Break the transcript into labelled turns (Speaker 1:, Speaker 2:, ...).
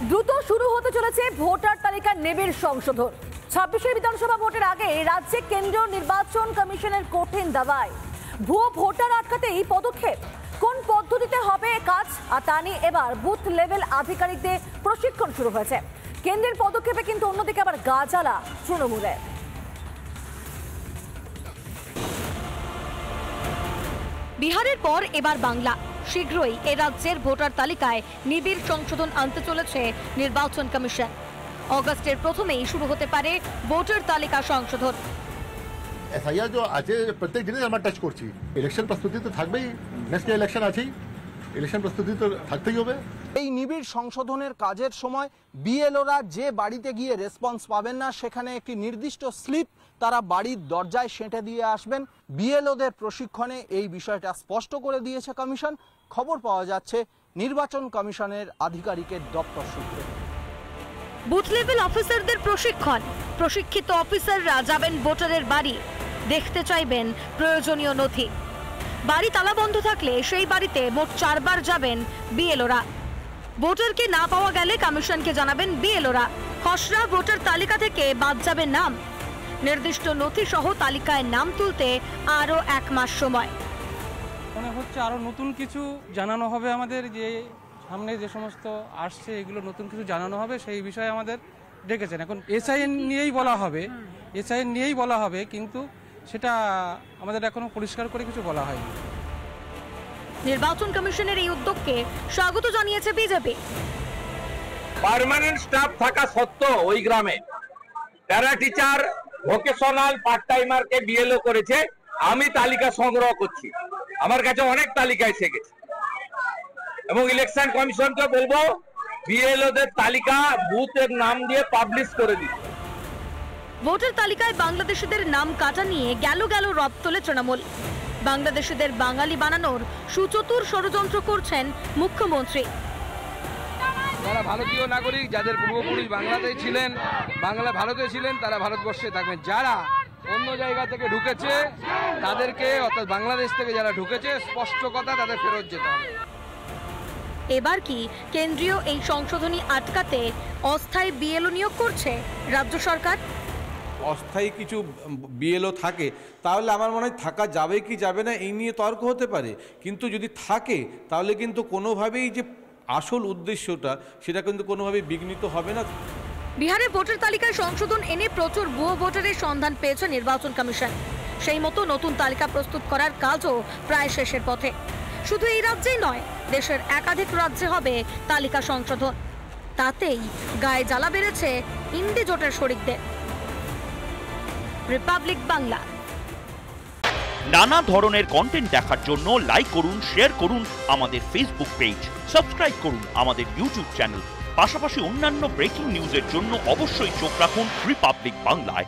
Speaker 1: দ্রুত শুরু হতে চলেছে ভোটার তালিকার নিবিড় সংশোধন। 26 বিধানসভা ভোটের আগে রাজ্যে কেন্দ্রীয় নির্বাচন কমিশনের কঠিন দাবায় ভুয়ো ভোটার আটকাতে এই পদক্ষেপ। কোন পদ্ধতিতে হবে কাজ আর তা নিয়ে এবার বুথ লেভেল আধিকারিকদের প্রশিক্ষণ শুরু হয়েছে। কেন্দ্রের পদক্ষেপে কিন্তু অন্যদিকে আবার গা জ্বালা তৃণমূলে। বিহারের পর এবার বাংলা। শীঘ্রই এ রাজ্যের ভোটার তালিকায় নিবিড় সংশোধন আনতে চলেছে নির্বাচন কমিশন। অগস্টের প্রথমেই শুরু হতে পারে ভোটার তালিকা সংশোধন।
Speaker 2: এসআইআর যে আছে প্রত্যেক জিনিস আমরা টাচ করছি। ইলেকশন প্রস্তুতি তো থাকবেই, নেক্সট ইলেকশন আছেই, ইলেকশন প্রস্তুতি তো থাকতেই হবে।
Speaker 3: এই নিবিড় সংশোধনের কাজের সময় বিএলওরা যে বাড়িতে গিয়ে রেসপন্স পাবেন না, সেখানে একটি নির্দিষ্ট স্লিপ তারা বাড়ির দরজায় সেঁটে দিয়ে আসবেন। বিএলওদের প্রশিক্ষণে এই বিষয়টা স্পষ্ট করে দিয়েছে কমিশন। খবর পাওয়া যাচ্ছে নির্বাচন কমিশনের আধিকারিকের দপ্তর সূত্রে।
Speaker 1: বুথ লেভেল অফিসারদের প্রশিক্ষণ। প্রশিক্ষিত অফিসাররা যাবেন ভোটারের বাড়ি, দেখতে চাইবেন প্রয়োজনীয় নথি। বাড়ি তালা বন্ধ থাকলে সেই বাড়িতে মোট 4 বার যাবেন বিএলওরা। ভোটারকে না পাওয়া গেলে কমিশনকে জানাবেন বিএলওরা। খসড়া ভোটার তালিকা থেকে বাদ যাবে নাম। নির্দিষ্ট নথি সহ তালিকায় নাম তুলতে আরো 1 মাস সময়।
Speaker 4: মনে হচ্ছে আরো নতুন কিছু জানানো হবে আমাদের, যে সামনে যে সমস্ত আসছে এগুলো নতুন কিছু জানানো হবে, সেই বিষয়ে আমাদের ডেকেছেন। এখন এসআইএন নিয়েই বলা হবে, কিন্তু সেটা আমাদের এখনো পরিষ্কার করে কিছু বলা হয়নি।
Speaker 1: নির্বাচন কমিশনের এই উদ্যোগকে স্বাগত জানিয়েছে বিজেপি।
Speaker 5: পার্মানেন্ট স্টাফ থাকা সত্ত্বেও ওই গ্রামে প্যারা টিচার, ভোকেশনাল পার্ট টাইমারকে বিএলও করেছে। আমি তালিকা সংগ্রহ করছি, আমার কাছে অনেক তালিকা এসে গেছে, এবং ইলেকশন কমিশনকে বলবো বিএলওদের তালিকা বুথের নাম দিয়ে পাবলিশ করে দিতে।
Speaker 1: ভোটার তালিকায় বাংলাদেশিদের নাম কাটা নিয়ে গেল রব তোলে তৃণমূল। বাংলাদেশিদের বাঙালি বানানোর সুচতুর ষড়যন্ত্র করছেন মুখ্যমন্ত্রী।
Speaker 6: যারা ভারতীয় নাগরিক, যাদের পূর্বপুরুষ বাংলাদেশে ছিলেন, ভারতে ছিলেন, তারা ভারতবর্ষে থাকবেন। যারা অন্য জায়গা থেকে ঢুকেছে তাদেরকে, অর্থাৎ বাংলাদেশ থেকে যারা ঢুকেছে, স্পষ্ট কথা, তাদের ফেরত যেতে হবে।
Speaker 1: এবার কি কেন্দ্রীয় এই সংশোধনী আটকাতে অস্থায়ী বিএলও নিয়োগ করছে রাজ্য সরকার?
Speaker 7: অস্থায়ী কিছু বিএলও থাকে তাহলে আমার মনে হয় থাকা যাবে কি যাবে না এই নিয়ে তর্ক হতে পারে, কিন্তু যদি থাকে তাহলে কিন্তু কোনোভাবেই যে আসল উদ্দেশ্যটা সেটা কিন্তু কোনোভাবেই বিঘ্নিত হবে না।
Speaker 1: বিহারে ভোটার তালিকায় সংশোধন এনে প্রচুর ভুয়ো ভোটারের সন্ধান পেয়েছে নির্বাচন কমিশন। সেই মতো নতুন তালিকা প্রস্তুত করার কাজও প্রায় শেষের পথে। শুধু এই রাজ্যেই নয়, দেশের একাধিক রাজ্যে হবে তালিকা সংশোধন। তাতেই গায়ে জ্বালা বেড়েছে ইন্ডি জোটের শরিকদের। রিপাবলিক বাংলা।
Speaker 8: নানা ধরনের কন্টেন্ট দেখার জন্য লাইক করুন, শেয়ার করুন আমাদের ফেসবুক পেজ, সাবস্ক্রাইব করুন আমাদের ইউটিউব চ্যানেল। পাশাপাশি অন্যান্য ব্রেকিং নিউজের জন্য অবশ্যই চোখ রাখুন রিপাবলিক বাংলায়।